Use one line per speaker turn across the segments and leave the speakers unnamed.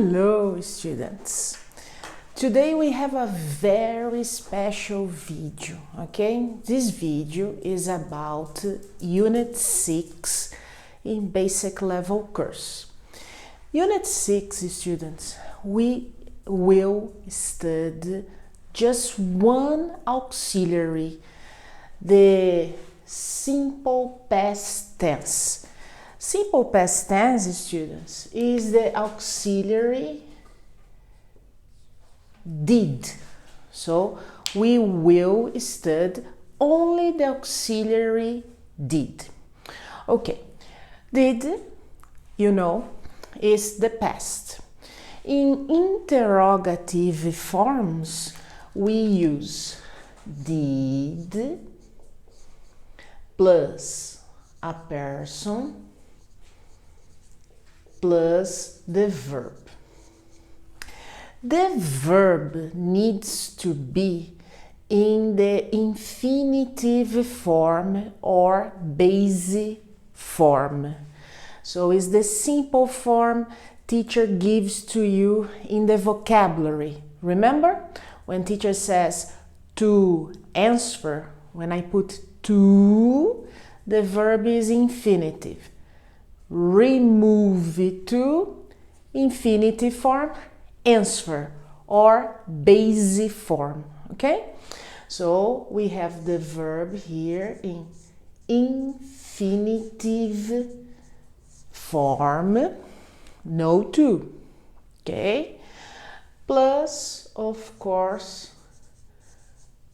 Hello students! Today we have a very special video, okay? This video is about Unit 6 in Basic Level course. Unit 6 students, we will study just one auxiliary, the simple past tense. Simple past tense, students, is the auxiliary did. So we will study only the auxiliary did. Okay, did, you know, is the past. In interrogative forms, we use did plus a person plus the verb. The verb needs to be in the infinitive form or base form. So it's the simple form teacher gives to you in the vocabulary. Remember when teacher says to answer, when I put to, the verb is infinitive. Remove it to infinitive form, answer, or base form, okay? So we have the verb here in infinitive form, no to, okay? Plus, of course,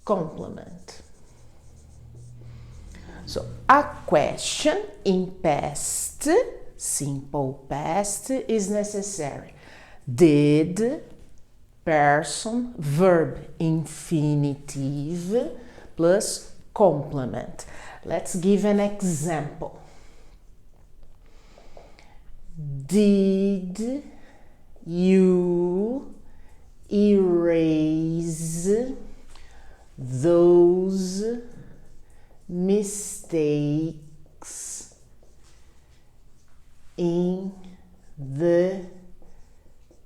complement. So, a question in past, simple past, is necessary. Did, person, verb, infinitive, plus complement. Let's give an example. Did you erase those mistakes in the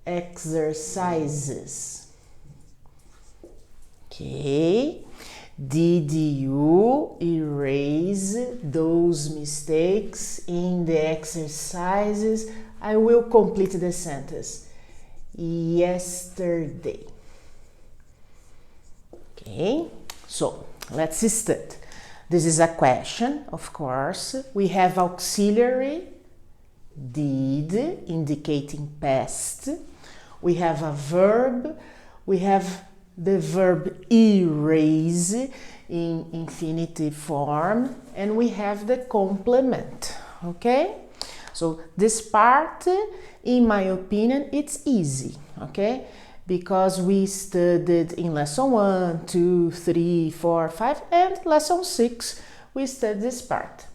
exercises? Okay, did you erase those mistakes in the exercises? I will complete the sentence. Yesterday. Okay, so let's start. This is a question, of course. We have auxiliary did, indicating past. We have a verb. We have the verb erase in infinitive form. And we have the complement, okay? So this part, in my opinion, it's easy, okay? Because we studied in lesson 1, 2, 3, 4, 5, and lesson 6, we studied this part.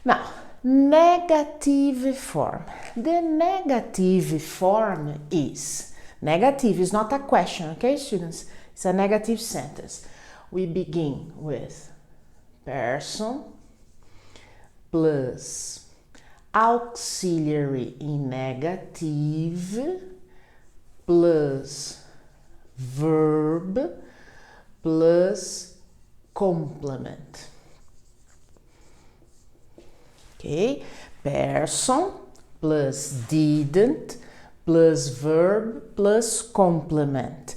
Now, negative form. The negative form is, negative is not a question, okay, students? It's a negative sentence. We begin with person plus auxiliary in negative plus verb plus complement. Okay, person plus didn't plus verb plus complement.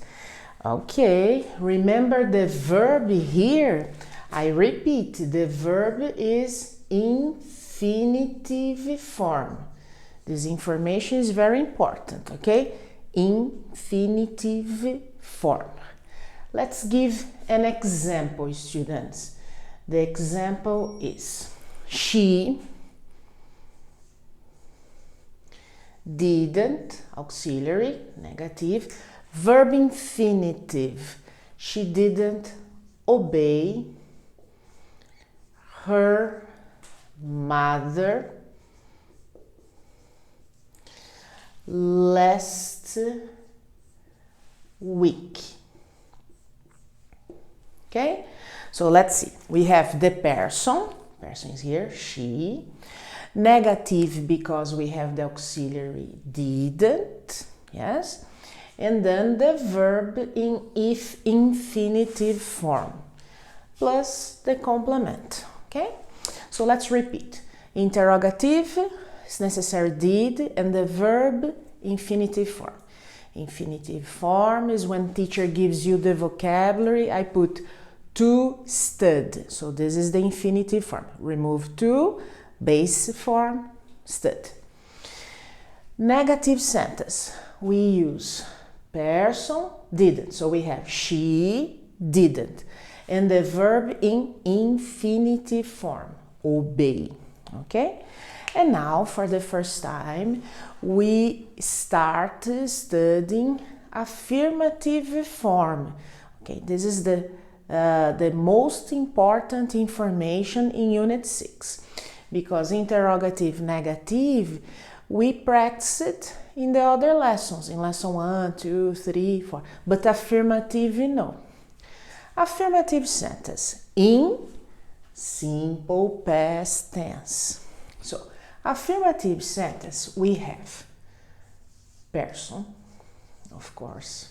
Okay, remember the verb here. I repeat, the verb is infinitive form. This information is very important, okay? Infinitive form. Let's give an example, students. The example is she didn't, auxiliary, negative, verb infinitive. She didn't obey her mother last week. Okay, so let's see. We have the person is here, she. Negative because we have the auxiliary didn't, yes? And then the verb in if infinitive form, plus the complement, okay? So let's repeat. Interrogative is necessary did, and the verb infinitive form. Infinitive form is when teacher gives you the vocabulary. I put to stud, so this is the infinitive form. Remove to, base form, stud. Negative sentence, we use person didn't, so we have she didn't, and the verb in infinitive form, obey, okay? And now for the first time we start studying affirmative form. Okay, this is the most important information in Unit 6, because interrogative negative we practice it in the other lessons, in lesson 1, 2, 3, 4, but affirmative no. Affirmative sentence in simple past tense. So affirmative sentence we have person, of course,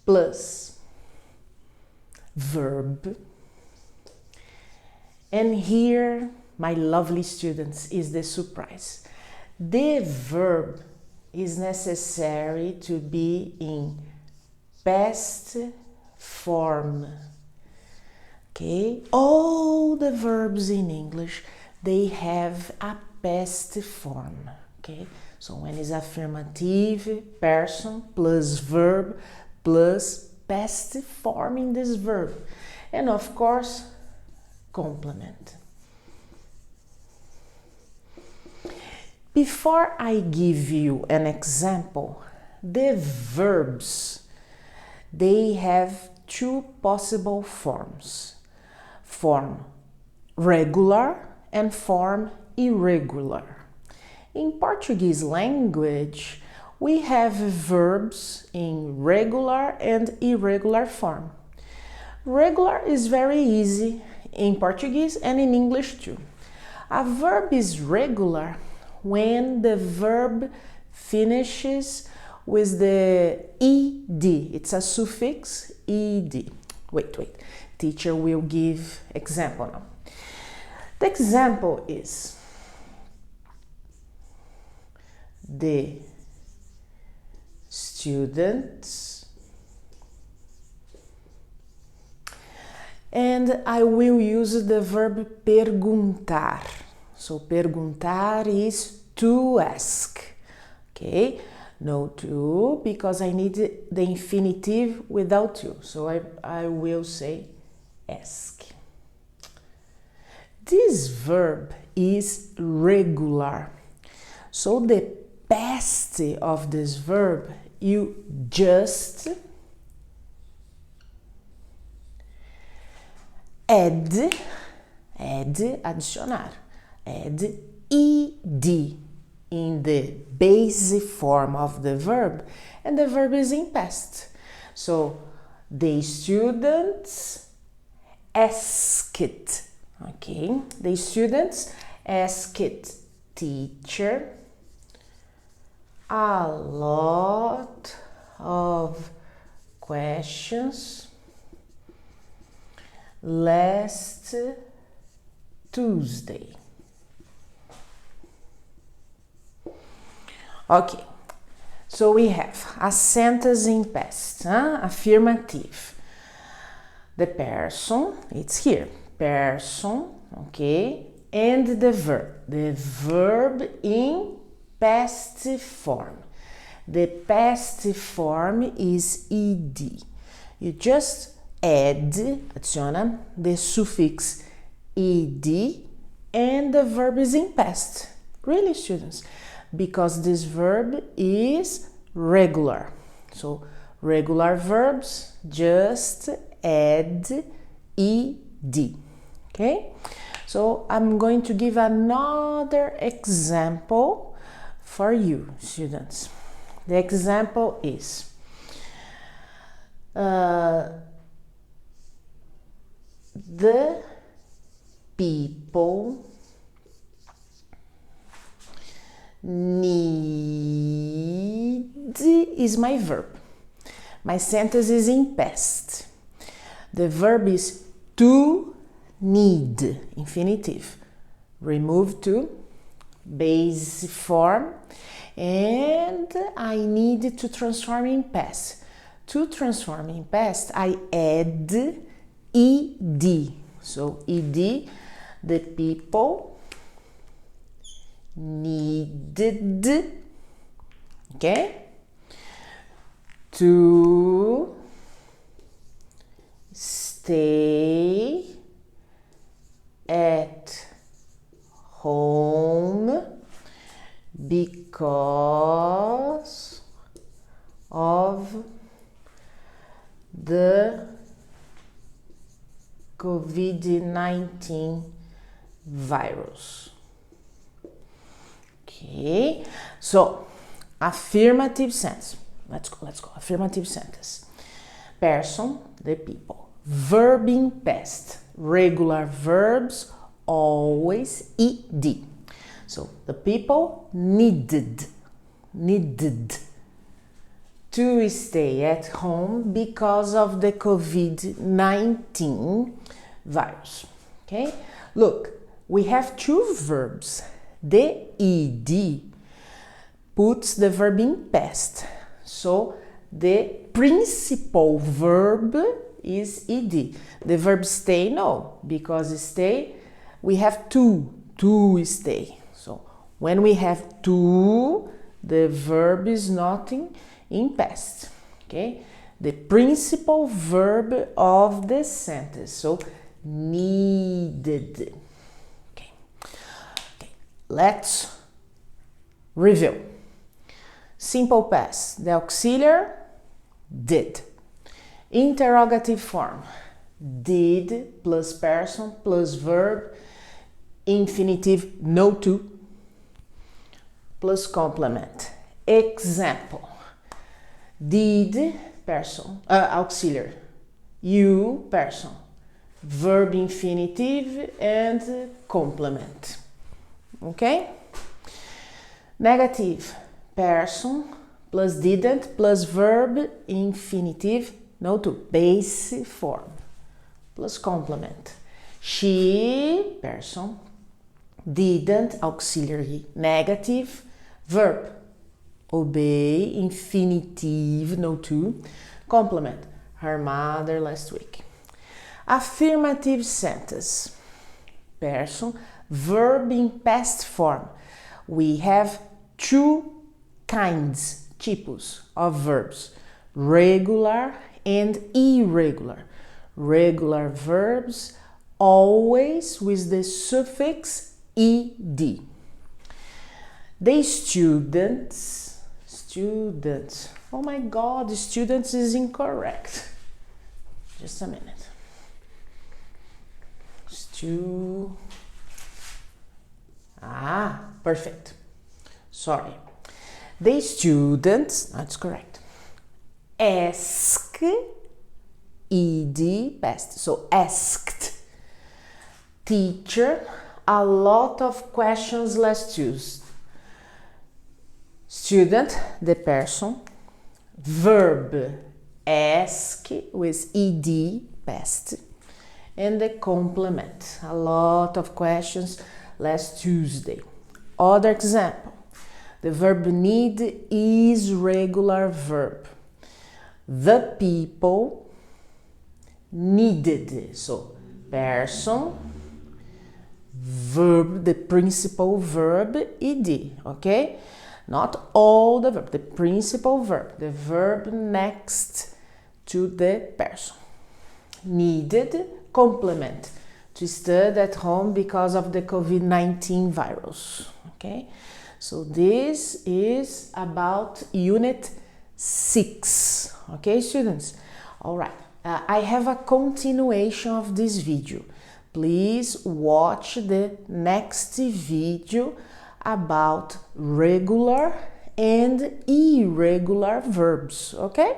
plus verb, and here, my lovely students, is the surprise. The verb is necessary to be in past form. Okay, all the verbs in English, they have a past form. Okay, so when it's affirmative, person plus verb plus past form in this verb, and of course complement. Before I give you an example, the verbs, they have two possible forms: form regular and form irregular. In Portuguese language, we have verbs in regular and irregular form. Regular is very easy in Portuguese and in English too. A verb is regular when the verb finishes with the ed. It's a suffix ed. Wait. Teacher will give example now. The example is the students, and I will use the verb perguntar. So perguntar is to ask, okay? No to, because I need the infinitive without to, so I will say ask. This verb is regular, so the past of this verb, you just add, adicionar, add ed in the base form of the verb, and the verb is in past. So the students asked, okay? The students asked teacher a lot of questions last Tuesday. Okay, so we have a sentence in past, affirmative. The person, it's here, person, okay, and the verb in past form. The past form is ed. You just adiciona the suffix ed, and the verb is in past. Really, students? Because this verb is regular. So regular verbs just add ed. Okay? So I'm going to give another example for you, students. The example is the people need is my verb. My sentence is in past. The verb is to need, infinitive. Remove to, base form, and I need to transform in past. To transform in past, I add ed. So ed, the people needed, okay, to stay at home because of the COVID-19 virus. Okay, so affirmative sentence. Let's go. Affirmative sentence. Person, the people. Verb in past. Regular verbs, always ed. So the people needed to stay at home because of the COVID-19 virus. Okay, look, we have two verbs. The ed puts the verb in past, so the principal verb is ed. The verb stay, no, because stay, we have to stay. So when we have to, the verb is not in past. Okay, the principal verb of the sentence. So needed. Okay. Let's review. Simple past, the auxiliary did. Interrogative form, did plus person plus verb, infinitive no to plus complement. Example, did person, auxiliary, you person, verb infinitive and complement. Okay? Negative, person plus didn't plus verb infinitive no to, base form plus complement. She, person, didn't, auxiliary negative, verb obey, infinitive no to, complement, her mother last week. Affirmative sentence, person, verb in past form. We have two kinds, tipos of verbs, regular and irregular. Regular verbs always with the suffix ed. The students, oh my god, students is incorrect. Just a minute. Perfect. Sorry. The students, that's correct. Ask, ed, past. So asked. Teacher, a lot of questions last Tuesday. Student, the person. Verb, ask with ed, past. And the complement, a lot of questions last Tuesday. Other example, the verb need is regular verb. The people needed, so person, verb, the principal verb ed, okay? Not all the verb, the principal verb, the verb next to the person. Needed, complement, to study at home because of the COVID-19 virus, okay? So this is about Unit 6, okay, students? All right, I have a continuation of this video. Please watch the next video about regular and irregular verbs, okay?